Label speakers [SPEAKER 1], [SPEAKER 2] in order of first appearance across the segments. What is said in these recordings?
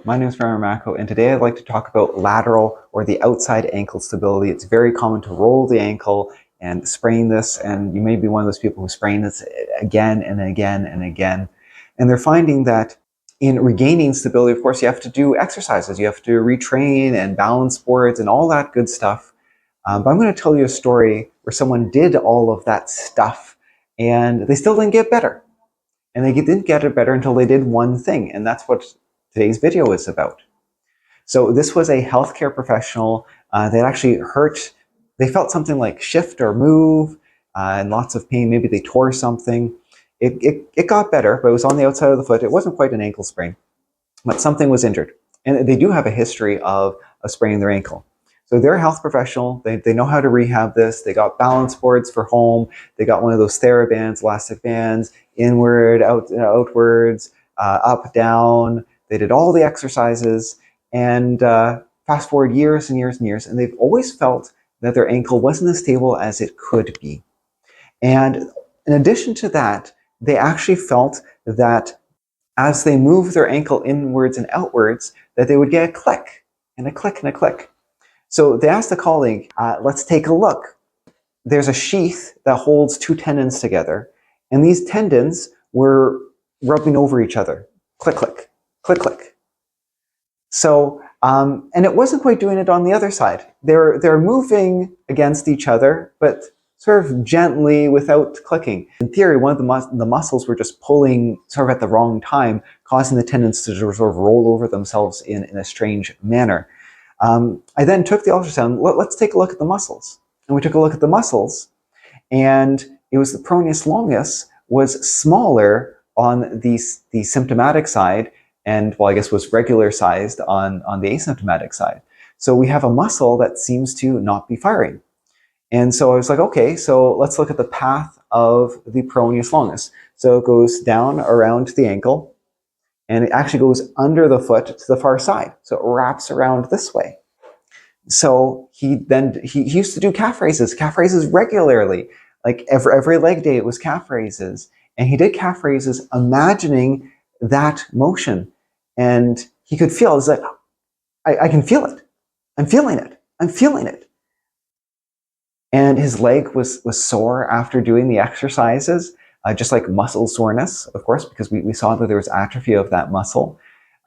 [SPEAKER 1] my name is Mako, and today I'd like to talk about lateral or the outside ankle stability. It's very common to roll the ankle and sprain this, and you may be one of those people who sprain this again and again and again. And they're finding that in regaining stability, of course, you have to do exercises. You have to retrain and balance boards and all that good stuff. But I'm going to tell you a story where someone did all of that stuff and they still didn't get better. And they didn't get it better until they did one thing, and that's what today's video is about. So this was a healthcare professional that actually hurt. They felt something like shift or move and lots of pain. Maybe they tore something. It got better, but it was on the outside of the foot. It wasn't quite an ankle sprain, but something was injured. And they do have a history of spraining their ankle. So they're a health professional. They know how to rehab this. They got balance boards for home. They got one of those TheraBands, elastic bands, inward, outwards, up, down. They did all the exercises, and fast forward years and years and years, and they've always felt that their ankle wasn't as stable as it could be. And in addition to that, they actually felt that as they moved their ankle inwards and outwards, that they would get a click and a click and a click. So they asked a colleague, let's take a look. There's a sheath that holds two tendons together, and these tendons were rubbing over each other. Click, click, click, click. So, and it wasn't quite doing it on the other side. They're moving against each other, but sort of gently without clicking. In theory, one of the muscles were just pulling sort of at the wrong time, causing the tendons to sort of roll over themselves in a strange manner. I then took the ultrasound. Let's take a look at the muscles. And we took a look at the muscles, and it was the peroneus longus was smaller on the symptomatic side, and well, I guess was regular sized on the asymptomatic side. So we have a muscle that seems to not be firing. And so I was like, okay, so let's look at the path of the peroneus longus. So it goes down around the ankle, and it actually goes under the foot to the far side. So it wraps around this way. So he used to do calf raises regularly. Like every leg day it was calf raises. And he did calf raises imagining that motion. And he could feel, it's like, I can feel it. I'm feeling it. I'm feeling it. And his leg was sore after doing the exercises. Just like muscle soreness, of course, because we saw that there was atrophy of that muscle.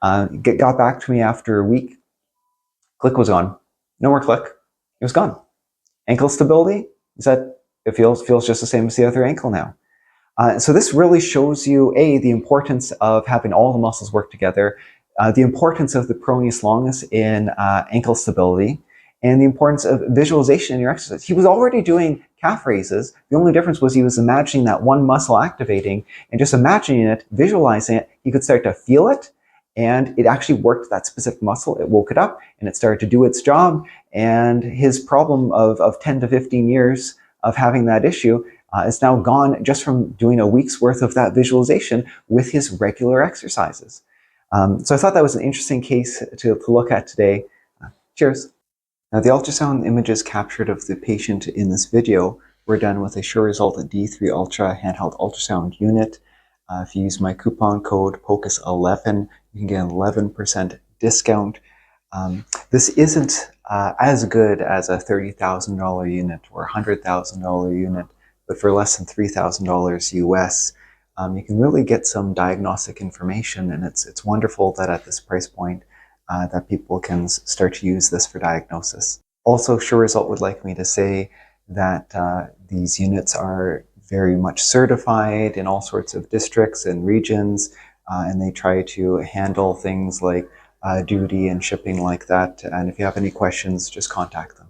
[SPEAKER 1] Got back to me after a week. Click was gone. No more click. It was gone. Ankle stability, it feels just the same as the other ankle now. So this really shows you, the importance of having all the muscles work together, the importance of the peroneus longus in ankle stability, and the importance of visualization in your exercise. He was already doing calf raises. The only difference was he was imagining that one muscle activating, and just imagining it, visualizing it, he could start to feel it, and it actually worked that specific muscle. It woke it up, and it started to do its job, and his problem of 10 to 15 years of having that issue is now gone just from doing a week's worth of that visualization with his regular exercises. So I thought that was an interesting case to look at today. Cheers. Now, the ultrasound images captured of the patient in this video were done with a SureResult D3 Ultra handheld ultrasound unit. If you use my coupon code POCUS11, you can get an 11% discount. This isn't as good as a $30,000 unit or a $100,000 unit, but for less than $3,000 US, you can really get some diagnostic information, and it's wonderful that at this price point, that people can start to use this for diagnosis. Also, SureResult would like me to say that these units are very much certified in all sorts of districts and regions, and they try to handle things like duty and shipping like that. And if you have any questions, just contact them.